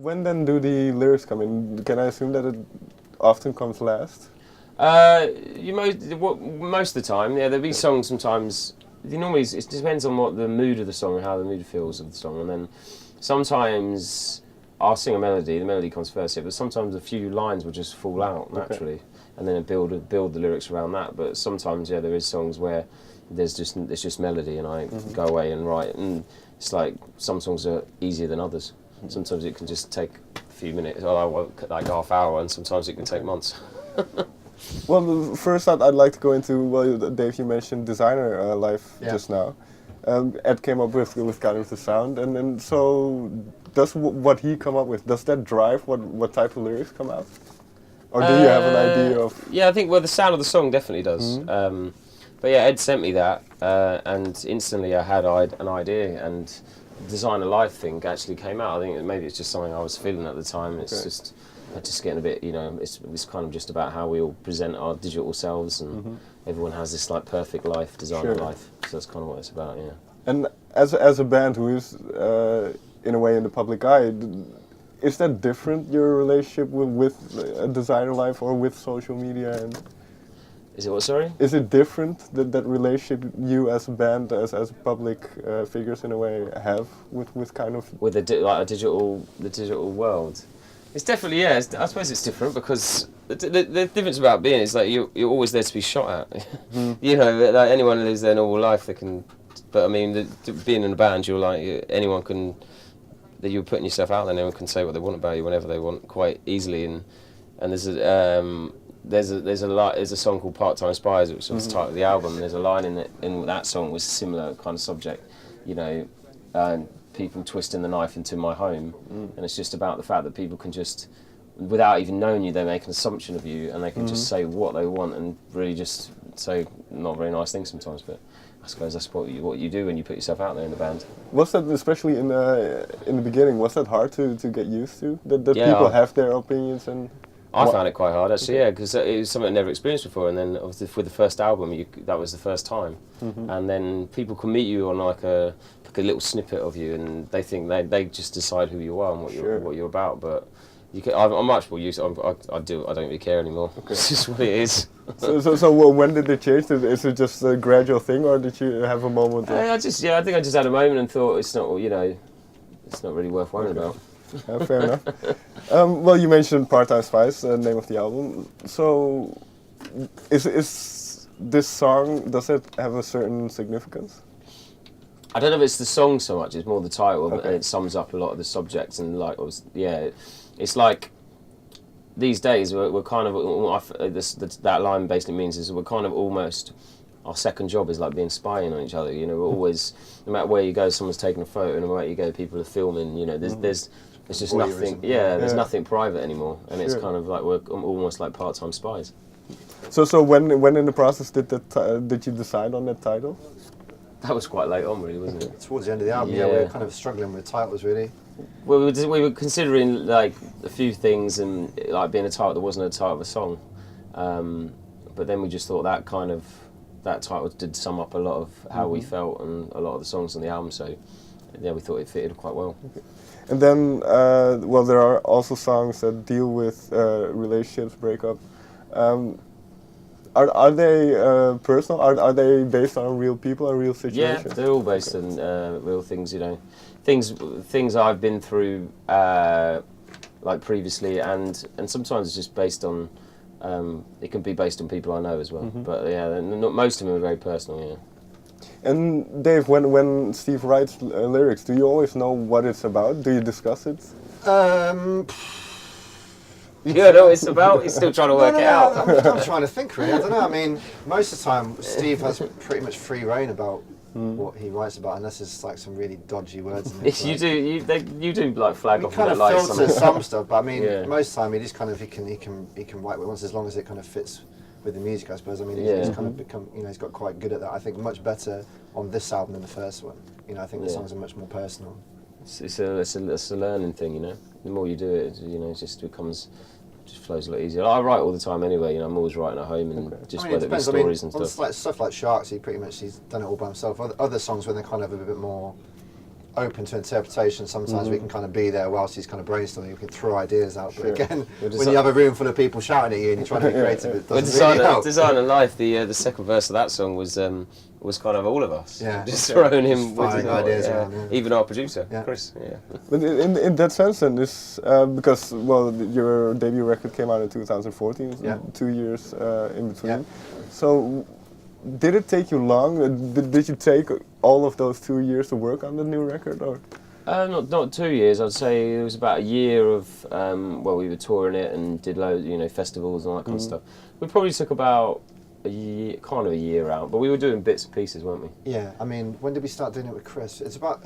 When then do the lyrics come in? Can I assume that it often comes last? Most of the time, yeah. There'll be songs sometimes. Normally, it depends on what the mood of the song and how the mood feels of the song, and then sometimes I'll sing a melody. The melody comes first, yeah. But sometimes a few lines will just fall out naturally, and then build the lyrics around that. But sometimes, yeah, there is songs where there's just melody, and I go away and write. And it's like some songs are easier than others. Sometimes it can just take a few minutes, or like half hour, and sometimes it can take months. Well, first I'd like to go into, well, Dave, you mentioned designer life just now. Ed came up with kind of the sound, and then so does what he come up with, does that drive what type of lyrics come out? Or do you have an idea of? Yeah, I think the sound of the song definitely does. But yeah, Ed sent me that, and instantly I had an idea, and the designer life thing actually came out. I think maybe it's just something I was feeling at the time. It's just getting a bit, it's kind of just about how we all present our digital selves, and everyone has this like perfect life, designer life. So that's kind of what it's about, yeah. And as a band who is in a way in the public eye, is that different, your relationship with a designer life or with social media? And is it what, sorry? Is it different, that relationship you as a band, as public figures in a way have with kind of... With the digital world? It's definitely, yeah, I suppose it's different because the difference about being is like you're always there to be shot at. You know, like anyone who lives their normal life, they can, but I mean, being in a band, you're like, anyone can, that you're putting yourself out there, anyone can say what they want about you whenever they want quite easily, and there's a song called Part-Time Spies, which was the title of the album, and there's a line in that song was a similar kind of subject, you know, people twisting the knife into my home, and it's just about the fact that people can just, without even knowing you, they make an assumption of you, and they can just say what they want and really just say not very nice things sometimes, but I suppose that's what you do when you put yourself out there in the band. Was that, especially in the beginning, was that hard to get used to? That people have their opinions and... I found it quite hard actually, yeah, because it was something I never experienced before, and then obviously with the first album, that was the first time, and then people can meet you on like a little snippet of you, and they think they just decide who you are and what you're about. But I'm much more used. I don't really care anymore. It's just what it is. So when did it change? Is it just a gradual thing, or did you have a moment? I think I just had a moment and thought it's not really worth worrying about. Fair enough. Well, you mentioned Part-Time Spies, the name of the album. So, is this song, does it have a certain significance? I don't know if it's the song so much, it's more the title, and it sums up a lot of the subjects, and like, it's like, these days we're kind of, that line basically means is we're kind of almost, our second job is like being spying on each other, you know, we're always, no matter where you go, someone's taking a photo, and no matter where you go, people are filming, you know, there's just nothing, there's nothing private anymore, and it's kind of like we're almost like part-time spies. So when in the process did you decide on that title? That was quite late on, really, wasn't it? Towards the end of the album, we were kind of struggling with titles, really. Well, we were considering like a few things, and like being a title that wasn't a title of a song, but then we just thought that title did sum up a lot of how we felt and a lot of the songs on the album. So yeah, we thought it fitted quite well. Okay. And then, well, there are also songs that deal with relationships, breakup. Are they personal? Are they based on real people or real situations? Yeah, they're all based on real things, you know, things I've been through, like previously, and sometimes it's just based on. It can be based on people I know as well. But yeah, most of them are very personal. Yeah. And Dave, when Steve writes lyrics, do you always know what it's about? Do you discuss it? You don't know what it's about? He's still trying to work it out. I'm trying to think, really. I don't know. I mean, most of the time, Steve has pretty much free reign about what he writes about, unless there's like some really dodgy words in it. You do like flag off. We kind of filter some stuff, but I mean, most of the time he just kind of he can write what he wants as long as it kind of fits with the music, I suppose. I mean, he's kind of become, you know, he's got quite good at that. I think much better on this album than the first one. You know, I think the songs are much more personal. It's a learning thing, you know. The more you do it, you know, it just flows a lot easier. I write all the time anyway. You know, I'm always writing at home, and whether it be stories and stuff. Like stuff like Sharks, he's done it all by himself. Other songs when they're kind of a bit more open to interpretation. Sometimes we can kind of be there whilst he's kind of brainstorming. We can throw ideas out. But again, when you have a room full of people shouting at you and you're trying to be creative, it doesn't really help. Design and Life, the second verse of that song was kind of all of us. Yeah. Just throwing him with ideas around, even our producer, Chris. Yeah. But in that sense, then, this because your debut record came out in 2014, 2 years in between. Yeah. So, did it take you long? Did you take all of those 2 years to work on the new record, or? Not 2 years. I'd say it was about a year of we were touring it and did loads, festivals and all that kind of stuff. We probably took about a year out, but we were doing bits and pieces, weren't we? Yeah, I mean, when did we start doing it with Chris? It's about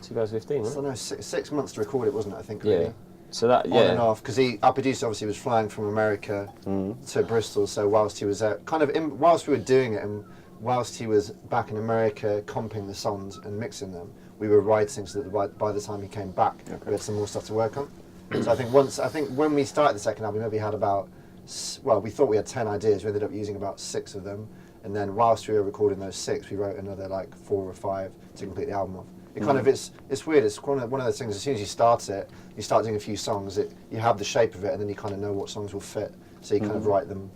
2015, I don't know, 6 months to record it, wasn't it? I think. Yeah. Really. So that On and off, because our producer obviously was flying from America to Bristol. So whilst he was there, whilst we were doing it, and whilst he was back in America comping the songs and mixing them, we were writing so that by the time he came back, we had some more stuff to work on. So I think when we started the second album, we maybe had about, we thought we had 10 ideas. We ended up using about 6 of them, and then whilst we were recording those 6, we wrote another like 4 or 5 to complete the album off. It kind of it's weird. It's one of those things. As soon as you start it, you start doing a few songs. You have the shape of it, and then you kind of know what songs will fit. So you kind of write them.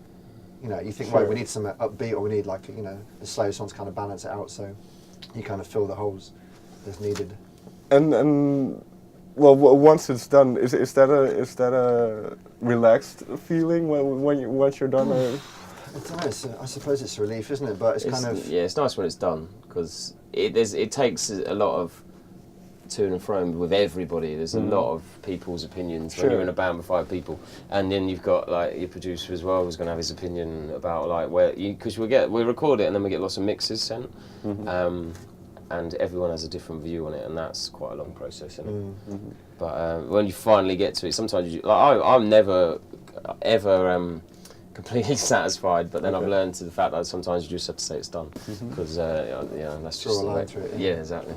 You think, right, we need some upbeat, or we need like a slow song to kind of balance it out. So you kind of fill the holes as needed. And once it's done, is that a relaxed feeling once you're done? I don't know. I suppose it's a relief, isn't it? But it's kind of it's nice when it's done because it takes a lot of to and fro with everybody. There's a lot of people's opinions when you're in a band with 5 people, and then you've got like your producer as well who's going to have his opinion about like because we record it and then we get lots of mixes sent, and everyone has a different view on it, and that's quite a long process, isn't it? But when you finally get to it, sometimes I'm never ever completely satisfied, but then I've learned to the fact that sometimes you just have to say it's done because that's just draw a line through it. Yeah, exactly.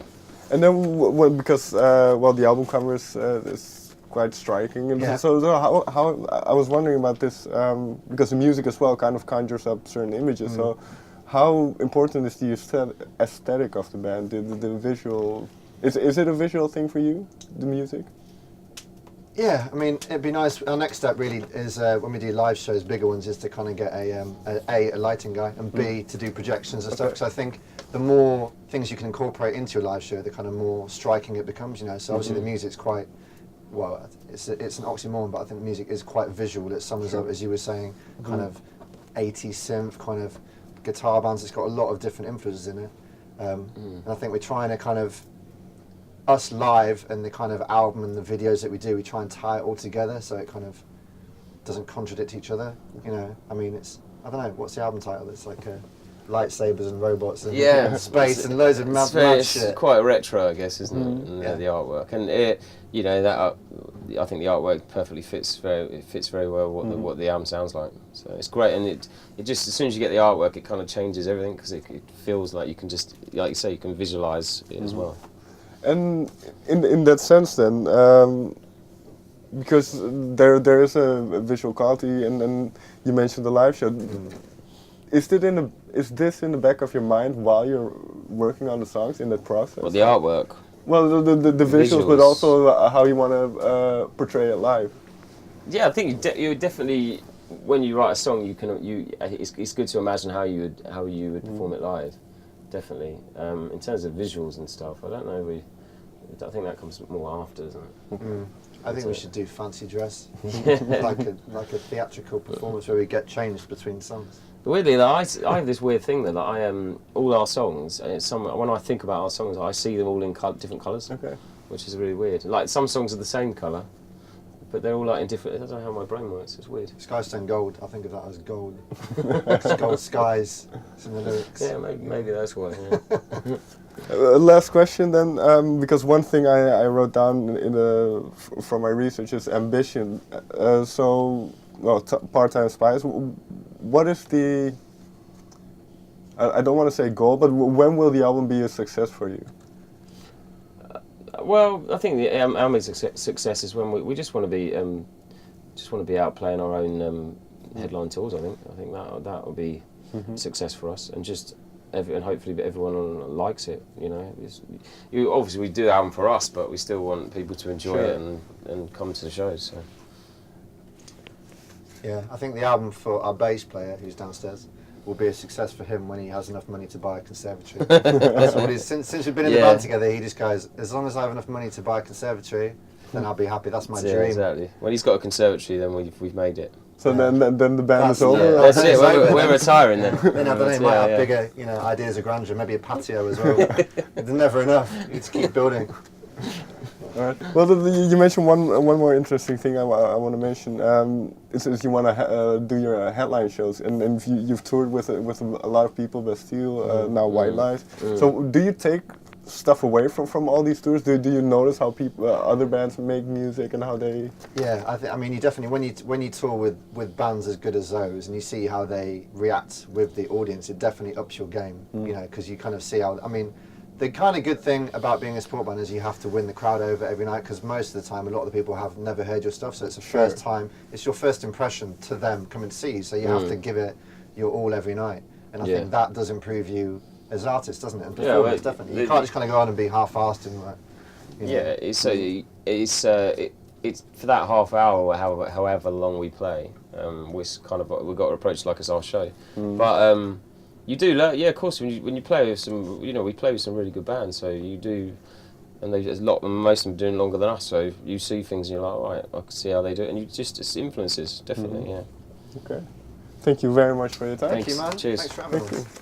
And then because the album cover is quite striking, and so how I was wondering about this because the music as well kind of conjures up certain images. So how important is the aesthetic of the band, the visual? Is it a visual thing for you, the music? Yeah, I mean, it'd be nice. Our next step really is when we do live shows, bigger ones, is to kind of get a lighting guy, and B, to do projections and stuff. Because I think the more things you can incorporate into a live show, the kind of more striking it becomes. So obviously the music's quite, it's an oxymoron, but I think the music is quite visual. It summers up, as you were saying, kind of 80s synth, kind of guitar bands. It's got a lot of different influences in it, and I think we're trying to kind of us live and the kind of album and the videos that we do, we try and tie it all together so it kind of doesn't contradict each other. I mean, I don't know, what's the album title? It's like lightsabers and robots and space and loads of mad shit. It's quite retro, I guess, isn't it? And the artwork, and I think the artwork perfectly fits very well what the album sounds like. So it's great, and it just, as soon as you get the artwork, it kind of changes everything because it feels like you can just, like you say, you can visualize it as well. And in that sense, then, because there is a visual quality, and you mentioned the live show. Is this in the back of your mind while you're working on the songs in that process? Well, the artwork. Well, the visuals, but also how you want to portray it live. Yeah, I think you definitely, when you write a song, it's good to imagine how you would perform it live. Definitely. In terms of visuals and stuff, I don't know. I think that comes more after, doesn't it? I think we should do fancy dress, like a theatrical performance where we get changed between songs. But weirdly, I have this weird thing that all our songs, when I think about our songs, I see them all in different colours, which is really weird. Like some songs are the same colour, but they're all like in different. I don't know how my brain works. It's weird. Skystone Gold. I think of that as gold. It's gold skies. It's in the lyrics. Yeah, maybe that's why. Yeah. Last question then, because one thing I wrote down from my research is ambition. Part-time Spies. What is the? I don't want to say goal, but when will the album be a success for you? Well, I think our main success is when we just want to be out playing our own headline tours. I think that will be success for us, and just and hopefully everyone likes it. You know, obviously we do the album for us, but we still want people to enjoy it and come to the shows. So. Yeah, I think the album for our bass player, who's downstairs, will be a success for him when he has enough money to buy a conservatory. That's what he's, since we've been in the band together, he just goes, as long as I have enough money to buy a conservatory, then I'll be happy. That's my dream. Exactly. When he's got a conservatory, then we've made it. So then the band is over. Yeah, that's it. We're retiring then. Then they might have bigger, ideas of grandeur, maybe a patio as well. There's never enough. You just keep building. All right. Well, you mentioned one more interesting thing I want to mention. Is you want to do your headline shows, and you've toured with a lot of people, Bastille, now White Lies. So do you take stuff away from all these tours? Do you notice how people other bands make music and how they? Yeah, I mean, you definitely when you tour with bands as good as those, and you see how they react with the audience, it definitely ups your game. Because you kind of see how. I mean, the kind of good thing about being a support band is you have to win the crowd over every night, because most of the time a lot of the people have never heard your stuff, so it's the first time, it's your first impression to them coming to see you, so you have to give it your all every night, and I think that does improve you as artists, doesn't it? And performance, definitely. You can't just kind of go on and be half-assed and like. Yeah, it's for that half hour or however long we play. We've got to approach it like it's our show, but. You do learn, yeah. Of course, when you play with some, we play with some really good bands. So you do, and most of them are doing longer than us. So you see things, and you're like, right, I can see how they do it, and it's influences definitely, yeah. Okay, thank you very much for your time. Thanks. Thank you, man. Cheers. Thanks for having us.